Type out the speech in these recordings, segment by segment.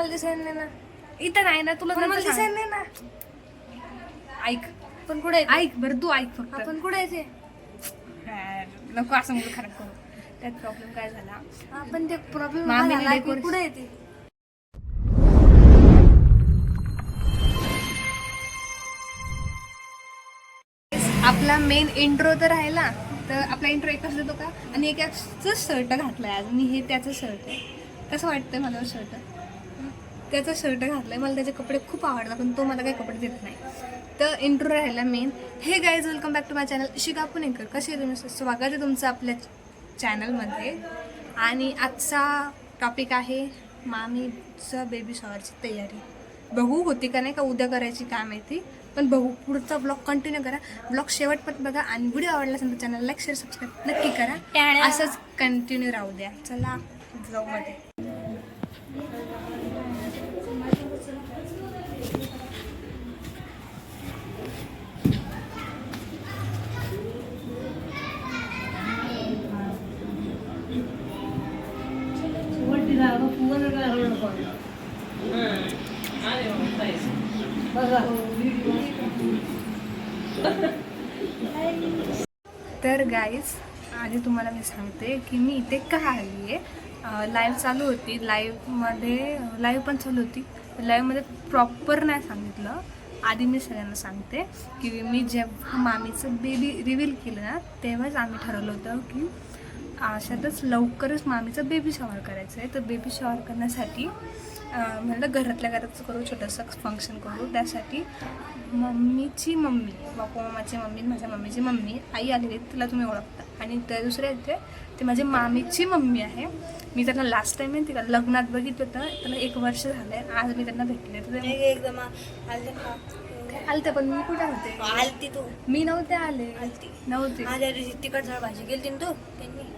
मला दिसायला नाही ना. इथं नाही ना तुला मला दिसायला नाही ना. ऐक पण कुठे आहे? ऐक बरं तू ऐक फक्त. आपण कुठे आहे ते? नको असं मूड खराब करू. त्यात प्रॉब्लेम काय झाला आपण ते प्रॉब्लेम मामीने झाला की decoration- कुठे आहे ते? आपला मेन इंट्रो तर राहिला. तर आपला इंट्रो एकच देतो का आणि एकाच शर्ट घातलाय आज मी. हे त्याचं शर्ट आहे. कसं वाटतंय मला शर्ट? त्याचा शर्ट घातलाय. मला त्याचे कपडे खूप आवडतात पण तो मला काही कपडे देत नाही. तर इंट्रो राहिला main. Hey guys welcome back to my channel शिका पुणेकर. कसे आहे तुम्ही? स्वागत आहे तुमचं आपल्या चॅनलमध्ये. आणि आजचा टॉपिक आहे मामीचं बेबी शॉवरची तयारी. बघू होती का नाही का उद्या करायची काय माहिती, पण बघू. पुढचा ब्लॉग कंटिन्यू करा. ब्लॉग शेवटपर्यंत बघा आणि व्हिडिओ आवडला असेल तर चॅनल लाईक शेअर सबस्क्राईब नक्की करा. असंच कंटिन्यू राहू द्या. चला ब्लॉगमध्ये. तर गाईज आधी तुम्हाला मी सांगते की मी इथे का आली आहे. लाईव्ह चालू होती. लाईव्ह पण चालू होती. लाईव्हमध्ये प्रॉपर नाही सांगितलं. आधी मी सगळ्यांना सांगते की मी जेव्हा मामीचं बेबी रिव्हील केलं ना तेव्हाच आम्ही ठरवलं होतं की अशातच लवकरच मामीचं बेबी शॉवर करायचं आहे. तर बेबी शॉवर करण्यासाठी म्हटलं घरातल्या घरातच करू, छोटंसं फंक्शन करू. त्यासाठी मम्मीची मम्मी, बापू मामाची मम्मी, माझ्या मम्मीची मम्मी, आई आलेली तिला तुम्ही ओळखता. आणि त्या दुसऱ्या इथे ते माझी मामीची मम्मी आहे. मी त्यांना लास्ट टाईम आहे तिला लग्नात बघितलं होतं. त्याला 1 वर्ष झालं आहे. आज मी त्यांना भेटले तर एकदम आलते पण मी कुठे होते? आलती तू. मी नव्हते आले. आलती नव्हते. माझ्या तिकट झाड भाजी गेलती ना तू त्यांनी.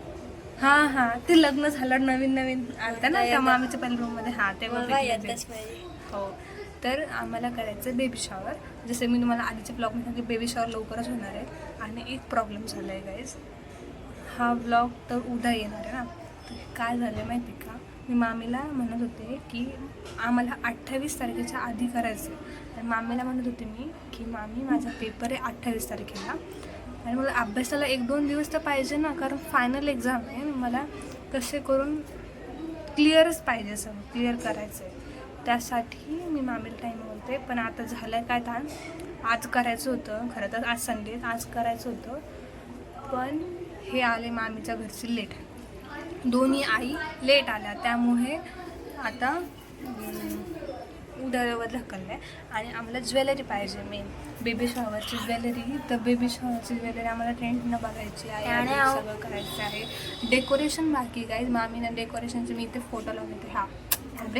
हां ते लग्न झालं नवीन आलता ना त्या मामीच्या पहिल्या रूममध्ये. तेव्हा भेटले ते. हो. तर आम्हाला करायचं बेबी शॉवर. जसं मी तुम्हाला आधीच्या ब्लॉगमध्ये सांगितलं बेबी शॉवर लवकरच होणार आहे. आणि एक प्रॉब्लेम झाला आहे गाईज. हा ब्लॉग तर उद्या येणार आहे ना. तर काय झालं आहे माहिती का, मी मामीला म्हणत होते की आम्हाला 28 तारखेच्या आधी करायचं आहे. आणि मामीला म्हणत होते मी की मामी माझा पेपर आहे 28 तारखेला आणि मला अभ्यासाला 1-2 दिवस तर पाहिजे ना, कारण फायनल एक्झाम आहे. मला कसे करून क्लिअरच पाहिजे, असं क्लिअर करायचं आहे. त्यासाठी मी मामीला टाईम बोलते. पण आता झालं आहे काय ताण, आज करायचं होतं. खरं तर आज संडे, आज करायचं होतं. पण हे आले मामीच्या घरची लेट. दोन्ही आई लेट आल्या. त्यामुळे आता उद्यावर ढकललं आहे. आणि आम्हाला ज्वेलरी पाहिजे मेन बेबी शॉवरची ज्वेलरी. तर बेबी शॉवरची ज्वेलरी आम्हाला ट्रेंडनं बघायची आहे आणि सगळं करायचं आहे. डेकोरेशन बाकी काय मामीनं डेकोरेशनचे मी इथे फोटो लावले.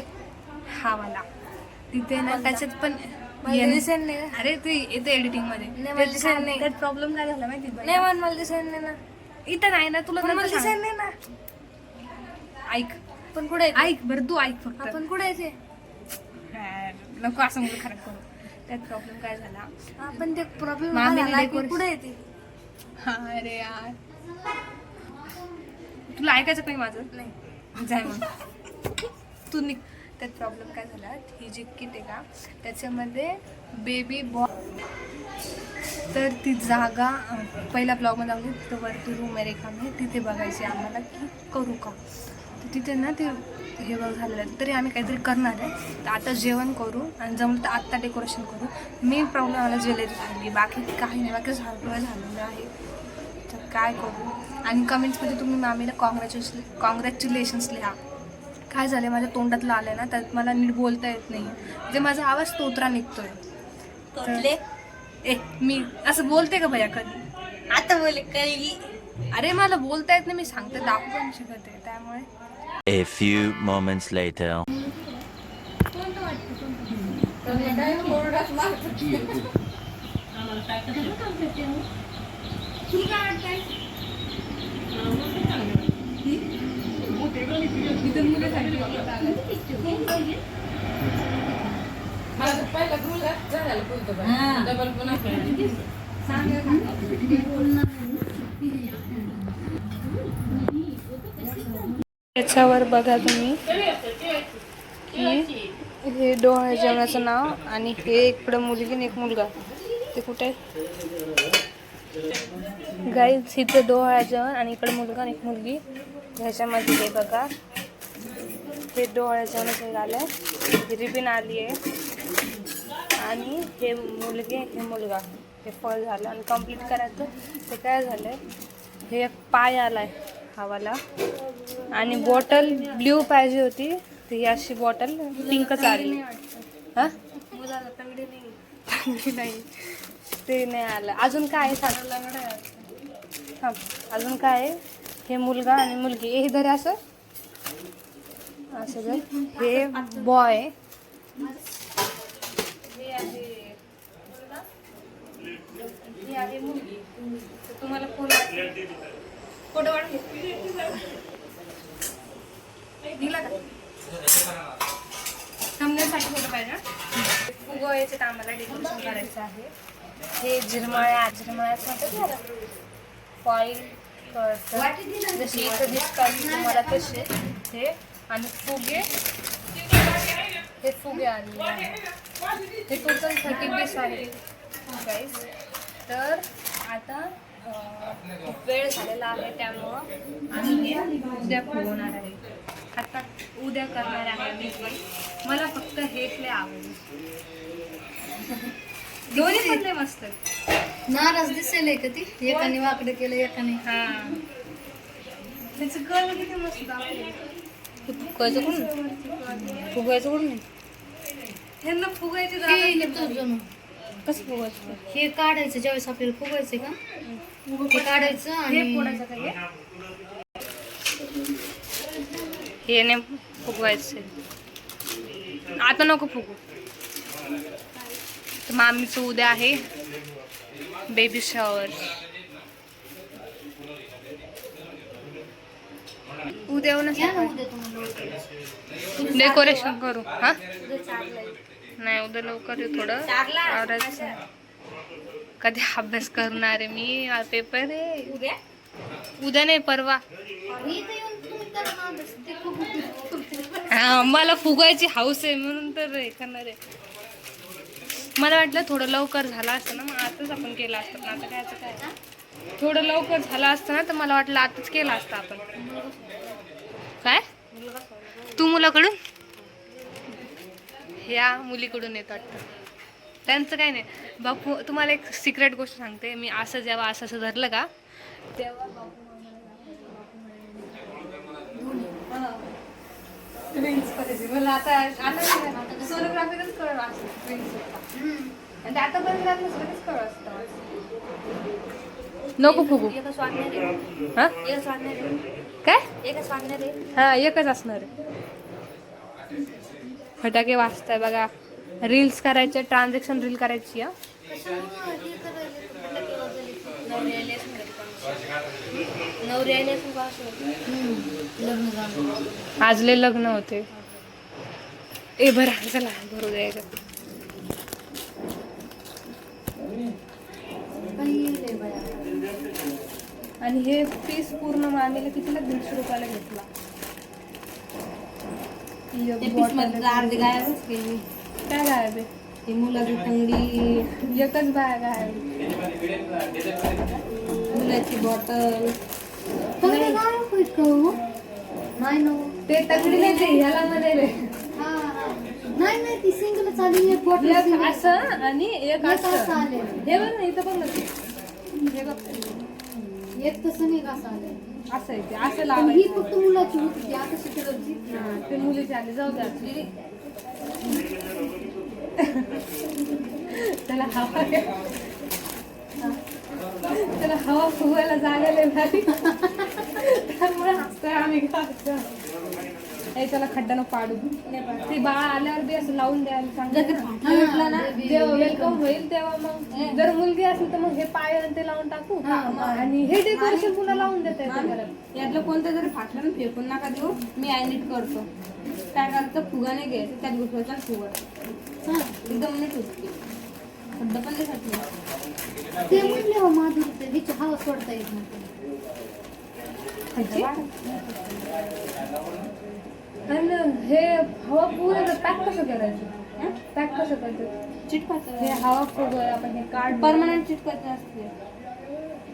हा वाला तिथे ना त्याच्यात पण अरे ते येते एडिटिंगमध्ये. त्यात प्रॉब्लेम काय झाला माहिती नाही मला दिसायला नाही ना. इथं नाही ना तुला मला दिसायला नाही ना. ऐक पण कुठे आहे? ऐक बरं तू ऐक फक्त. आपण कुठे आहे ते? नको असं मूड खराब करू. त्यात प्रॉब्लेम काय झाला आपण ते प्रॉब्लेम मामीने झाला की decoration- कुठे आहे ते? अरे यार तुला ऐकायचं नाही माझं? नाही जाय मग तू निघ. त्यात प्रॉब्लेम काय झाला, ही जी किट आहे का त्याच्यामध्ये बेबी बॉय. तर ती जागा पहिल्या ब्लॉगमध्ये लावली. तिथं वरती रूम आहे रिकामी, तिथे बघायची आम्हाला की करू का. तर तिथे ना ते हे बघ झालेलं आहे. तरी आम्ही काहीतरी करणार आहे. तर आता जेवण करू आणि जमलं तर आत्ता डेकोरेशन करू. मेन प्रॉब्लेम मला ज्वेलरी झाली, बाकी काही नाही. बाकी झालेलं आहे. तर काय करू. आणि कमेंट्समध्ये तुम्ही मामीला कॉंग्रॅच्युलेशन्स लिहा. काय झालं माझ्या तोंडातलं आलं ना त्यात मला नीट बोलता येत नाही. जे माझा आवाज तोत्रा निघतोय. मी असं बोलते का भैया कधी? आता बोले कळली. अरे मला बोलता येत नाही, मी सांगते दाखवू पण शकत आहे त्यामुळे. A few moments later. त्याच्यावर बघा तुम्ही हे डोहाळे जेवणाचं नाव आणि हे इकडं मुलगी आणि एक मुलगा. ते कुठे गाईज इथं डोहाळे जेवण आणि इकडं मुलगा आणि एक मुलगी. ह्याच्यामध्ये हे बघा हे डोहाळे जेवणाचं झालं आहे. ही रिबीन आली आहे आणि हे मुलगी हे मुलगा हे फळ झालं आणि कंप्लीट करायचं. ते काय झालं आहे हे एक पाय आला आहे हवाला आणि बॉटल ब्ल्यू पाहिजे होती ती अशी बॉटल पिंकच आली. हां नाही ते नाही आलं. अजून काय आहे सांग. हां अजून काय आहे हे मुलगा आणि मुलगी हे धर असं असं जर हे बॉय हे आहे मुलगी. तर तुम्हाला फोटो वाढ दिला का थांबण्यासाठी फोटो पाहिजे. फुगवायचे तर आम्हाला डेकोरेशन करायचं आहे. हे झिरमळ्याचं म्हणतात फॉईल कळतं जशी इथं दिसतात तुम्हाला तसे हे आणि फुगे हे फुगे आले हे टोटल 30 आहे गाईस. तर आता खूप वेळ झालेला आहे त्यामुळं आम्ही हे उद्या फुगवणार आहे. आता उद्या करणार आहे मी पण. मला फक्त हे लय आवडलं. दोन्ही पण लय मस्त नाराज दिसेल का ती एकाने वाकडे केलं एकाने. हां त्याचं कल किती मस्त दाखवलं. फुगवायचं कोण फुगवायचं कोण नाही ह्यांना फुगायची कसं फुगवायचं हे काढायचं ज्यावेळेस आपल्याला फुगवायचं का हे काढायचं हे आणि फोडायचं का हे नाही फुगवायचं. आता नको फुगू. तर मामीचं उद्या आहे बेबी शॉवर. उद्या डेकोरेशन करू. हा नाही उद्या लवकर येऊ थोडं आवरायचं. कधी अभ्यास करणार आहे मी पेपर आहे उद्या नाही परवा. मला फुगायची हाऊस आहे म्हणून तर हे करणार आहे. मला वाटलं थोडं लवकर झालं असतं ना मग आताच आपण केलं असतं. पण आता काय थोडं लवकर झालं असतं ना तर मला वाटलं आताच केलं असतं आपण. काय तू मुलाकडून ह्या मुलीकडून येत वाटतं. त्यांचं काय नाही बापू. तुम्हाला एक सिक्रेट गोष्ट सांगते मी. असं जेव्हा असं धरलं का तेव्हा बापू मला आता सोनोग्राफीच कळलं असतं आणि आता पण लगेच कळलं असतं. नको फुगू. हां काय हां एकच असणार आहे. फटाके वाजताय बघा. रील्स करायचे ट्रान्झॅक्शन रील करायची. आज लय लग्न होते. ए बरं चला भरू द्यायचं. आणि हे पीस पूर्ण मामीला कितीला 150 रुपयाला घेतला. अर्धी गायबच केली. काय गायब आहे ही मुलाची तंगडी एकच बाय गायब. मुलाची बॉटल नाही ना ते तंगडी नाही ते ह्याला मध्ये नाही नाही ती सिंगल चालली एक बॉटल एक असं आणि एक असं आले हे बघ ना इथं बघ ना हे बघ एक तसं नाही कसं आले असं आहे ते असं ही लावायचं. फक्त मुलाची होती ती आता शिकवली. ते मुलीचे आले जाऊ द्या. त्याला हवा त्याला हवा फुगायला जागा लय भारी त्यामुळे हसतोय आम्ही. हे त्याला खड्डा नको पाडू. ते बाळ आल्यावर बी असं लावून द्यायला सांगितलं ना जेव्हा वेलकम होईल तेव्हा मग जर मुलगी असेल तर मग हे पाय आणि ते लावून टाकू आणि हे डेकोरेशन पुन्हा लावून देता येतं. यातलं कोणतं जरी फाटलं ना फेकून नका देऊ. मी नीट करतो. काय करायचं फुगा नाही घ्यायचं त्यात घुसवायचा फुगा एकदम नीट होती. खड्डा पण नाही फाटलं. ते म्हणले हो माधुरी हिची हवा सोडता येत नाही. आणि हे हवा पुरं पॅक कसं करायचं? पॅक कसं करायचं? चिटकायचं हे हवा फुगवाय आपण हे कार्ड परमनंट चिटकायचं असते.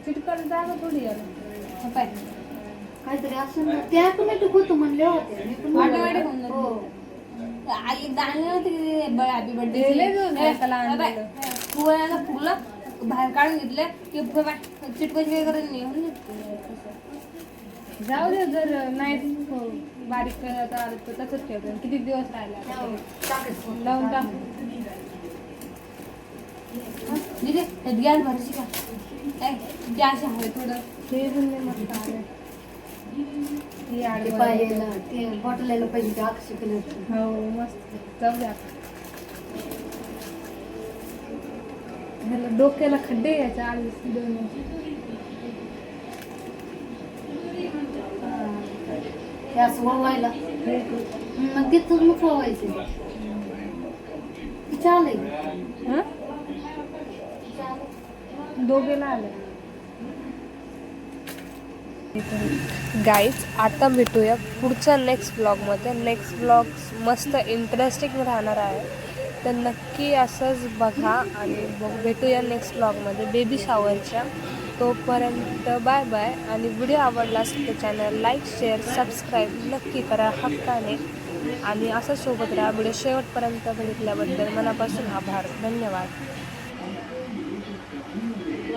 चिटकायला जागा थोडी याला. पाय काहीतरी असं ना ते ऑटोमॅटिक होतं म्हणले होते मी पण ऑटोमॅटिक होऊन हो जातं. आई दाणे होते की हॅपी बर्थडे दिले दोन बायकाला आणलेलं. फुगायला फुगलं बाहेर काढून घेतले की चिटकायची काही गरज नाही होऊन जातं. जाऊ दे, जर नाही बारीक करायचं आलं तर तसंच ठेवतो. किती दिवस राहिले आता ते? टाकायचं लावून टाक. दिदी गॅस भरायची का? काय गॅस आहे थोडं ते पण नाही मस्त आलं. हे ते आडवं. पाहिजे ते बॉटल पाहिजे ते अक्षय कलर हो मस्त. जाऊ दे आता. ह्याला डोक्याला खड्डे यायचे आधी दोन. ते असं वळवायला मग तिथं मग वळवायचं चालेल. हं? दोघेला आलं. गाईज आता भेटूया पुढच्या नेक्स्ट ब्लॉगमध्ये. नेक्स्ट ब्लॉग मस्त इंटरेस्टिंग राहणार आहे, तर नक्की असंच बघा आणि भेटूया नेक्स्ट ब्लॉगमध्ये बेबी शॉवरच्या. तोपर्यंत बाय बाय. आणि व्हिडिओ आवडला असेल तर चॅनल लाईक शेअर सबस्क्राईब नक्की करा हक्काने. आणि असं सोबत राहा. व्हिडिओ शेवटपर्यंत बघितल्याबद्दल मनापासून आभार. धन्यवाद.